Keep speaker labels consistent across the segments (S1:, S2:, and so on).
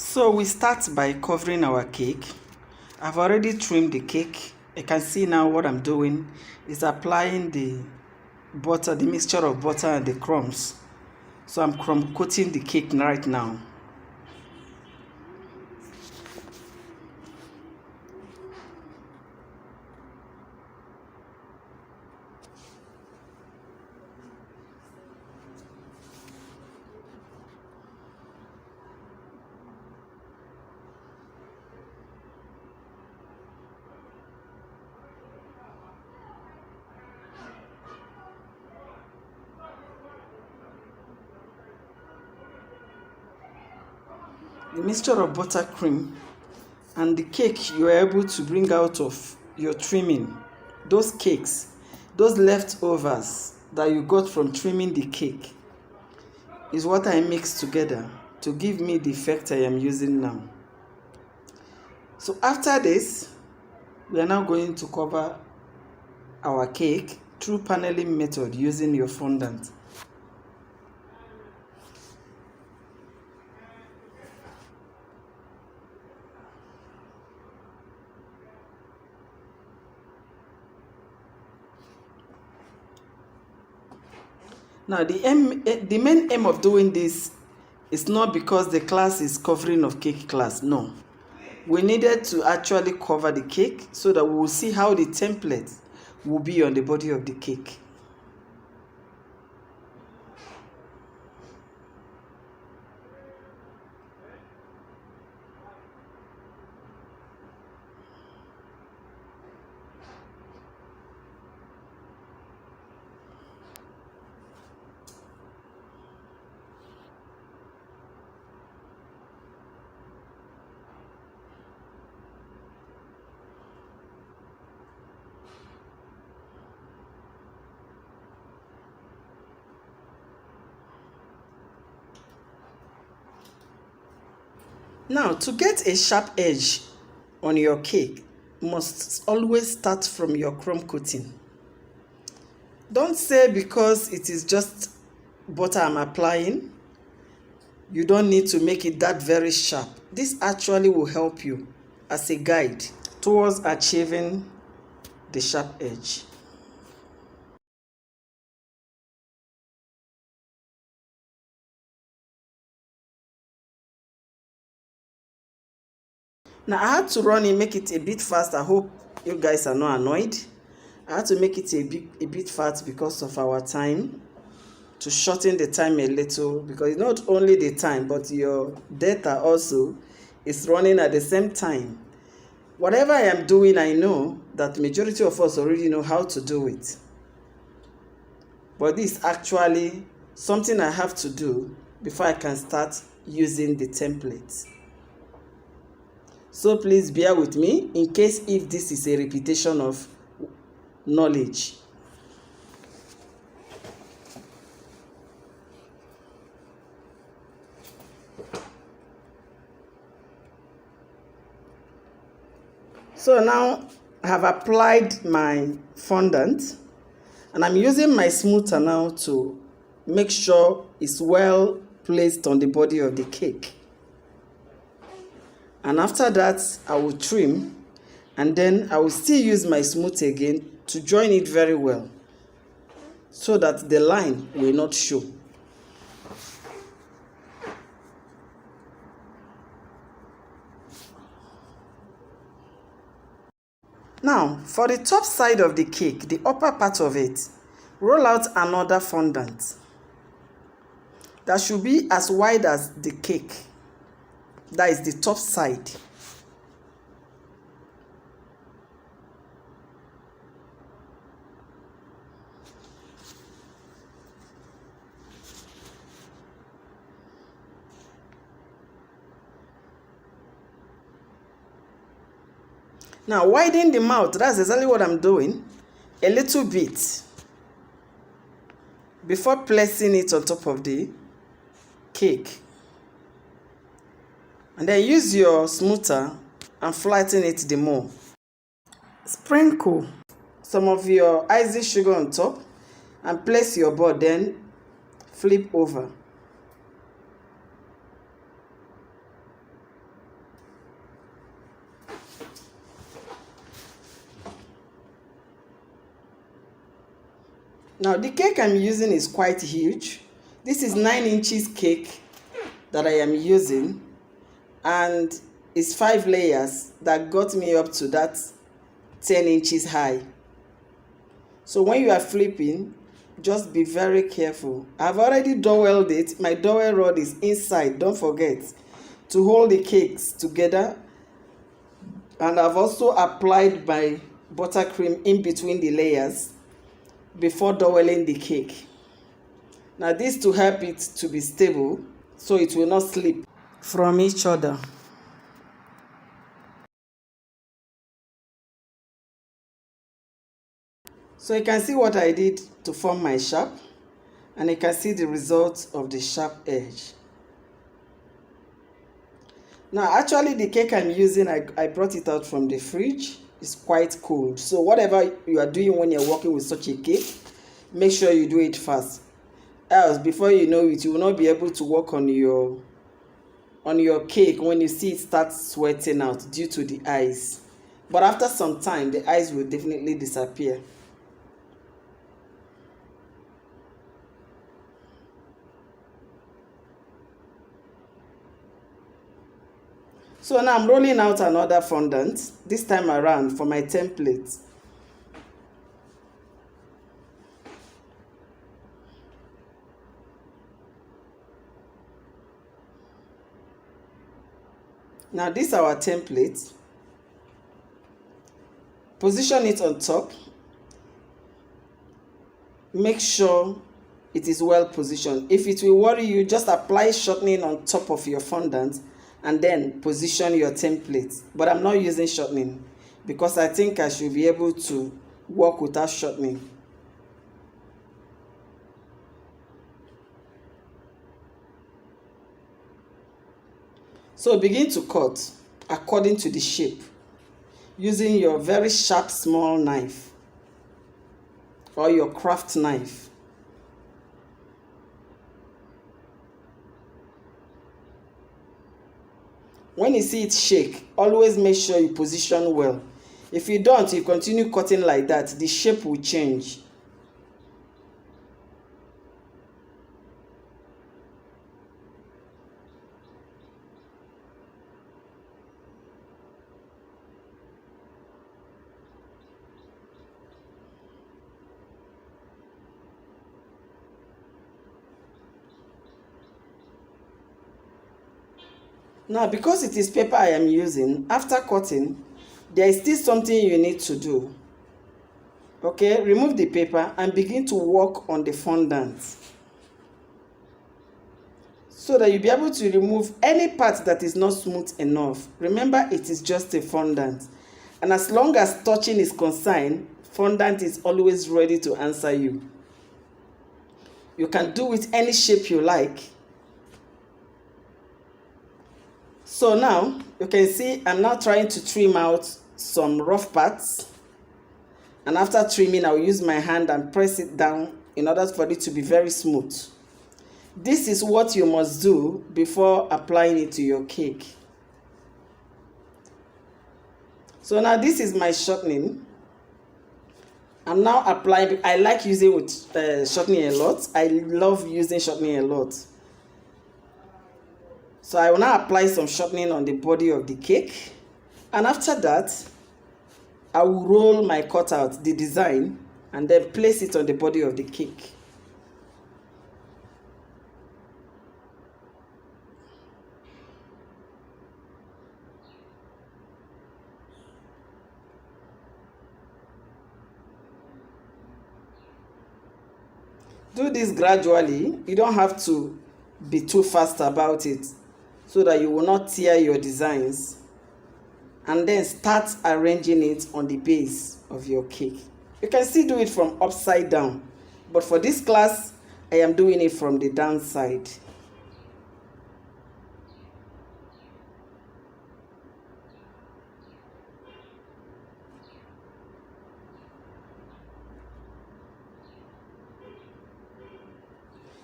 S1: So we start by covering our cake. I've already trimmed the cake. You can see now what I'm doing is applying the butter, the mixture of butter and the crumbs. So I'm crumb coating the cake right now. The mixture of butter cream and the cake you are able to bring out of your trimming, those cakes, those leftovers that you got from trimming the cake, is what I mix together to give me the effect I am using now. So after this, we are now going to cover our cake through paneling method using your fondant. Now the main aim of doing this is not because the class is covering of cake class, no. We needed to actually cover the cake so that we will see how the template will be on the body of the cake. Now, to get a sharp edge on your cake, you must always start from your crumb coating. Don't say because it is just butter I'm applying, you don't need to make it that very sharp. This actually will help you as a guide towards achieving the sharp edge. Now I had to run it, make it a bit fast. I hope you guys are not annoyed. I had to make it a bit fast because of our time, to shorten the time a little, because it's not only the time but your data also is running at the same time. Whatever I am doing, I know that majority of us already know how to do it. But this is actually something I have to do before I can start using the template. So please bear with me in case if this is a repetition of knowledge. So now I have applied my fondant and I'm using my smoother now to make sure it's well placed on the body of the cake. And after that, I will trim, and then I will still use my smooth again to join it very well so that the line will not show. Now, for the top side of the cake, the upper part of it, roll out another fondant that should be as wide as the cake. That is the top side. Now widen the mouth, that's exactly what I'm doing, a little bit before placing it on top of the cake. And then use your smoother and flatten it the more. Sprinkle some of your icing sugar on top and place your board, then flip over. Now the cake I'm using is quite huge. This is 9 inches cake that I am using, and it's 5 layers that got me up to that 10 inches high. So when you are flipping, just be very careful. I've already doweled it. My dowel rod is inside, don't forget, to hold the cakes together. And I've also applied my buttercream in between the layers before doweling the cake. Now this to help it to be stable so it will not slip from each other. So you can see what I did to form my sharp, and you can see the result of the sharp edge. Now actually the cake I'm using, I brought it out from the fridge. It's quite cold. So whatever you are doing when you're working with such a cake, make sure you do it fast. Else before you know it, you will not be able to work on your cake when you see it start sweating out due to the ice. But after some time, the ice will definitely disappear. So now I'm rolling out another fondant, this time around for my template. Now this is our template. Position it on top. Make sure it is well positioned. If it will worry you, just apply shortening on top of your fondant and then position your template. But I'm not using shortening because I think I should be able to work without shortening. So begin to cut according to the shape using your very sharp small knife or your craft knife. When you see it shake, always make sure you position well. If you don't, you continue cutting like that, the shape will change. Now, because it is paper I am using, after cutting, there is still something you need to do. Okay, remove the paper and begin to work on the fondant so that you'll be able to remove any part that is not smooth enough. Remember, it is just a fondant. And as long as touching is concerned, fondant is always ready to answer you. You can do it any shape you like. So now, you can see I'm now trying to trim out some rough parts. And after trimming, I'll use my hand and press it down in order for it to be very smooth. This is what you must do before applying it to your cake. So now this is my shortening. I'm now applying. I like using with shortening a lot. I love using shortening a lot. So I will now apply some shortening on the body of the cake. And after that, I will roll my cutout, the design, and then place it on the body of the cake. Do this gradually. You don't have to be too fast about it so that you will not tear your designs. And then start arranging it on the base of your cake. You can still do it from upside down, but for this class, I am doing it from the downside.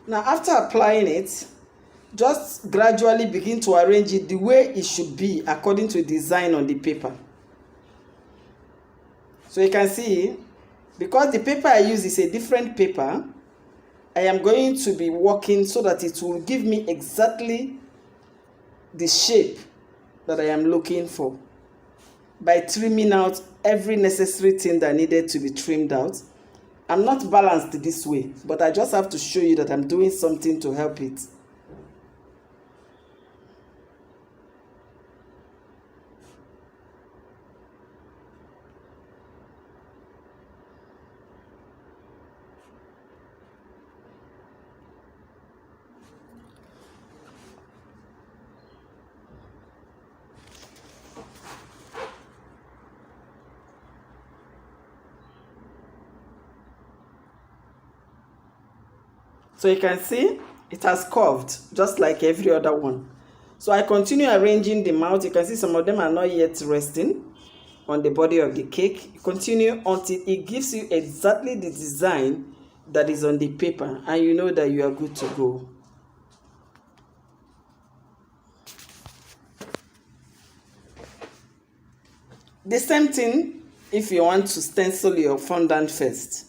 S1: Now, after applying it, just gradually begin to arrange it the way it should be according to the design on the paper. So you can see Because the paper I use is a different paper, I am going to be working so that it will give me exactly the shape that I am looking for, by trimming out every necessary thing that needed to be trimmed out. I'm not balanced this way, but I just have to show you that I'm doing something to help it. So you can see it has curved just like every other one. So I continue arranging the mouth. You can see some of them are not yet resting on the body of the cake. Continue until it gives you exactly the design that is on the paper, and you know that you are good to go. The same thing if you want to stencil your fondant first.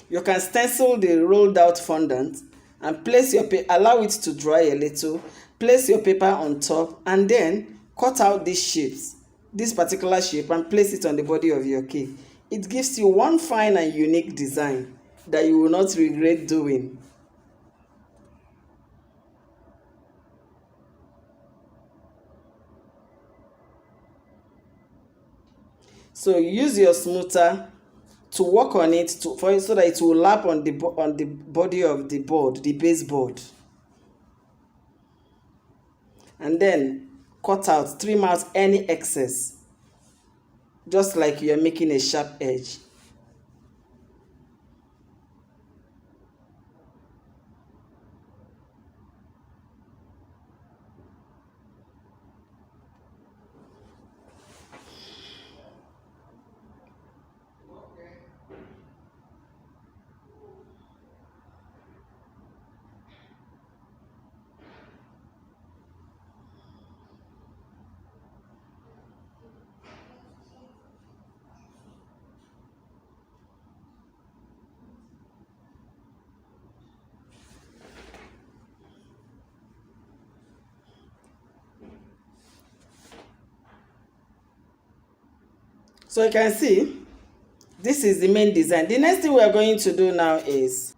S1: You can stencil the rolled out fondant and place your allow it to dry a little, place your paper on top, and then cut out these shapes, this particular shape, and place it on the body of your cake. It gives you one fine and unique design that you will not regret doing. So use your smoother to work on it so that it will lap on the body of the board, the baseboard. And then cut out, trim out any excess, just like you are making a sharp edge. So you can see this is the main design. The next thing we are going to do now is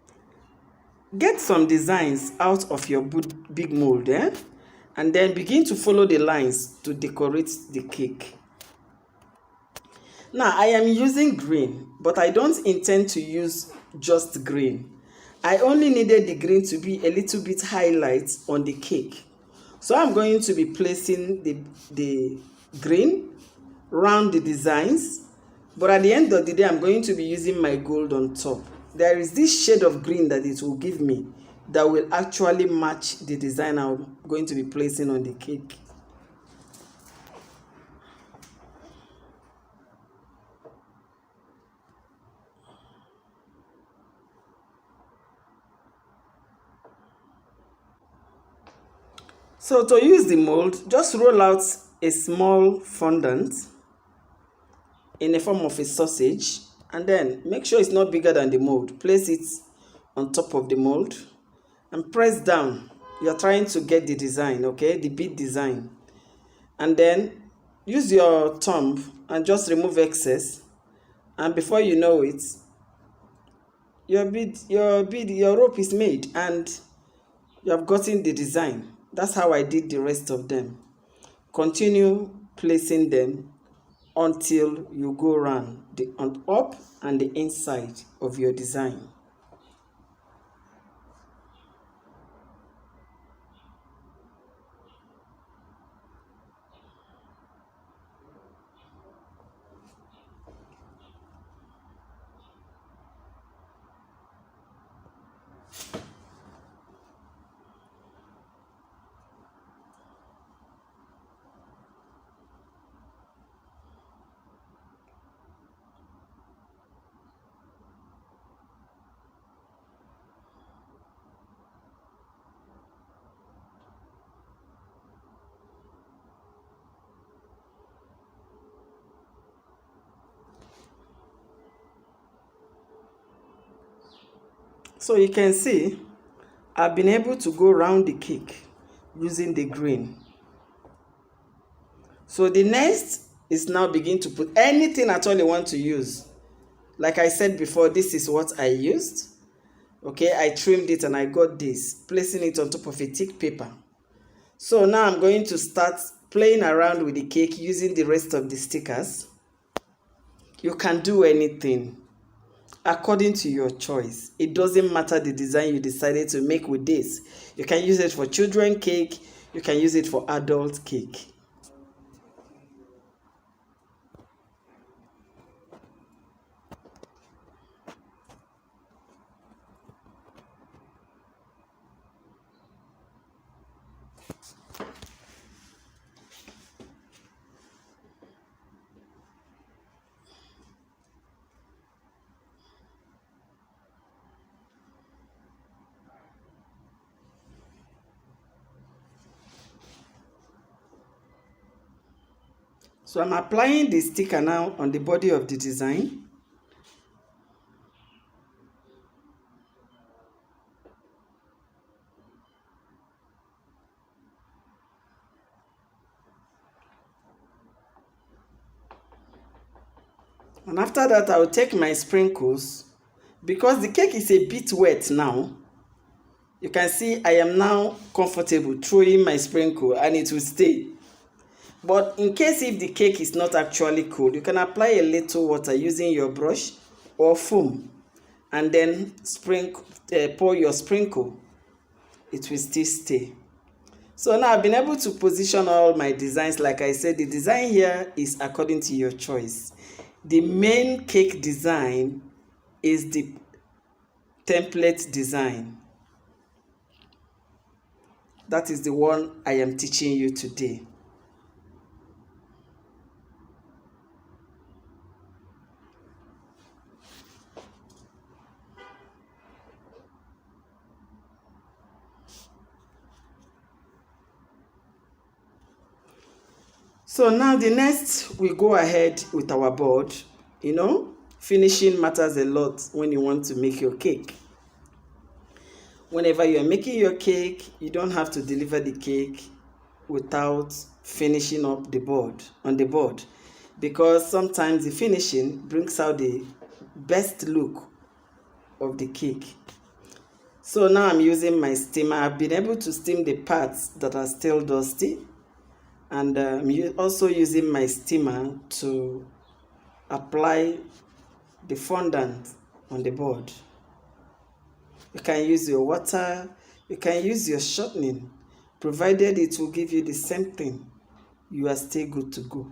S1: get some designs out of your big mold, and then begin to follow the lines to decorate the cake. Now I am using green, but I don't intend to use just green. I only needed the green to be a little bit highlight on the cake. So I'm going to be placing the green round the designs, but at the end of the day I'm going to be using my gold on top. There is this shade of green that it will give me that will actually match the design I'm going to be placing on the cake. So to use the mold, just roll out a small fondant in the form of a sausage, and then make sure it's not bigger than the mold. Place it on top of the mold and press down. You're trying to get the design, okay, the bead design. And then use your thumb and just remove excess, and before you know it, your rope is made and you have gotten the design. That's how I did the rest of them. Continue placing them until you go around the on up and the inside of your design. So you can see I've been able to go around the cake using the green. So the next is now begin to put anything at all you want to use. Like I said before, this is what I used. Okay, I trimmed it and I got this, placing it on top of a thick paper. So now I'm going to start playing around with the cake using the rest of the stickers. You can do anything according to your choice. It doesn't matter the design you decided to make with this. You can use it for children cake, you can use it for adult cake. So I'm applying the sticker now on the body of the design. And after that, I'll take my sprinkles. Because the cake is a bit wet now, you can see I am now comfortable throwing my sprinkle and it will stay. But in case if the cake is not actually cold, you can apply a little water using your brush or foam and then pour your sprinkle. It will still stay. So now I've been able to position all my designs. Like I said, the design here is according to your choice. The main cake design is the template design. That is the one I am teaching you today. So now the next, we go ahead with our board. You know, finishing matters a lot when you want to make your cake. Whenever you're making your cake, you don't have to deliver the cake without finishing up the board on the board, because sometimes the finishing brings out the best look of the cake. So now I'm using my steamer. I've been able to steam the parts that are still dusty, and I'm also using my steamer to apply the fondant on the board. You can use your water, you can use your shortening, provided it will give you the same thing. You are still good to go.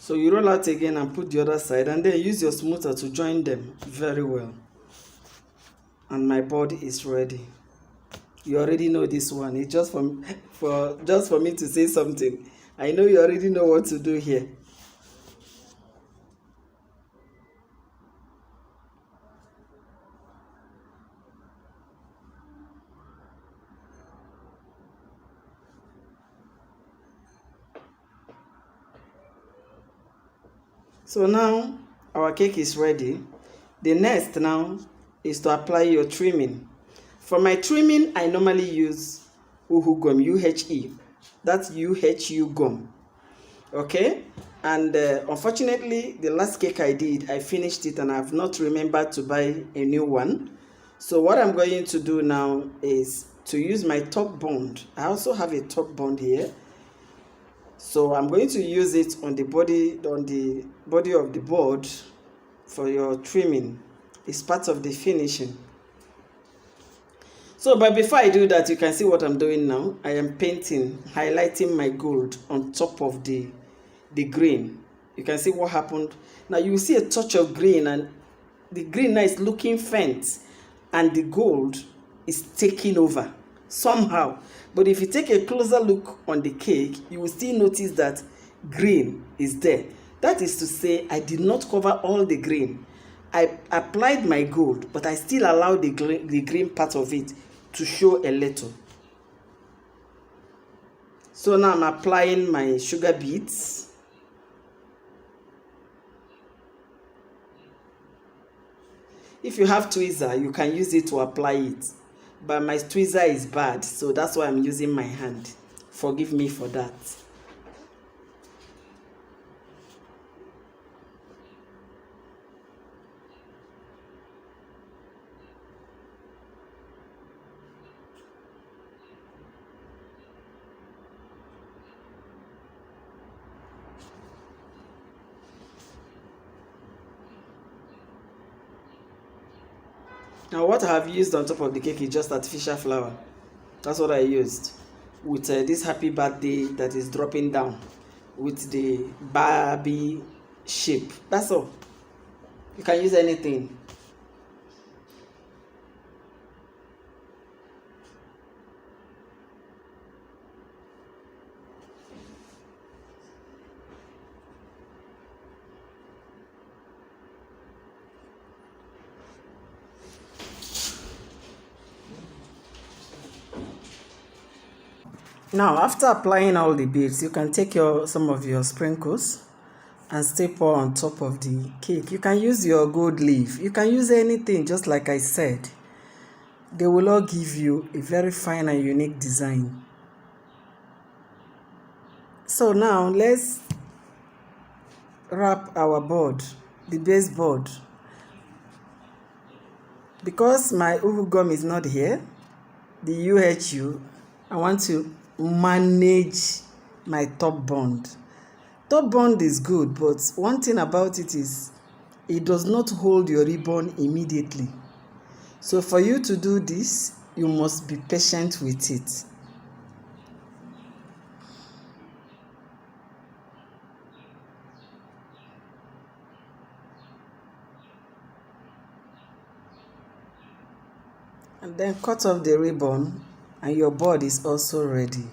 S1: So you roll out again and put the other side, and then use your smoother to join them very well. And my board is ready. You already know this one. It's just for me to say something. I know you already know what to do here. So now our cake is ready. The next now is to apply your trimming. For my trimming, I normally use Uhu gum, UHE. That's UHU gum. Okay? And unfortunately, the last cake I did, I finished it and I've not remembered to buy a new one. So what I'm going to do now is to use my top bond. I also have a top bond here. So I'm going to use it on the body of the board for your trimming. It's part of the finishing. So, but before I do that, you can see what I'm doing now. I am painting, highlighting my gold on top of the green. You can see what happened. Now you will see a touch of green, and the green now is looking faint, and the gold is taking over somehow. But if you take a closer look on the cake, you will still notice that green is there. That is to say, I did not cover all the green. I applied my gold, but I still allowed the green part of it to show a little. So now I'm applying my sugar beads. If you have tweezer, you can use it to apply it. But my tweezer is bad, so that's why I'm using my hand. Forgive me for that. Now what I have used on top of the cake is just artificial flower. That's what I used with this happy birthday that is dropping down with the Barbie shape. That's all. You can use anything. Now, after applying all the beads, you can take some of your sprinkles and still pour on top of the cake. You can use your gold leaf. You can use anything, just like I said. They will all give you a very fine and unique design. So now, let's wrap our board, the base board. Because my uhu gum is not here, the UHU, I want to manage my top bond. Top bond is good, but one thing about it is it does not hold your ribbon immediately. So for you to do this, you must be patient with it. And then cut off the ribbon and your board is also ready.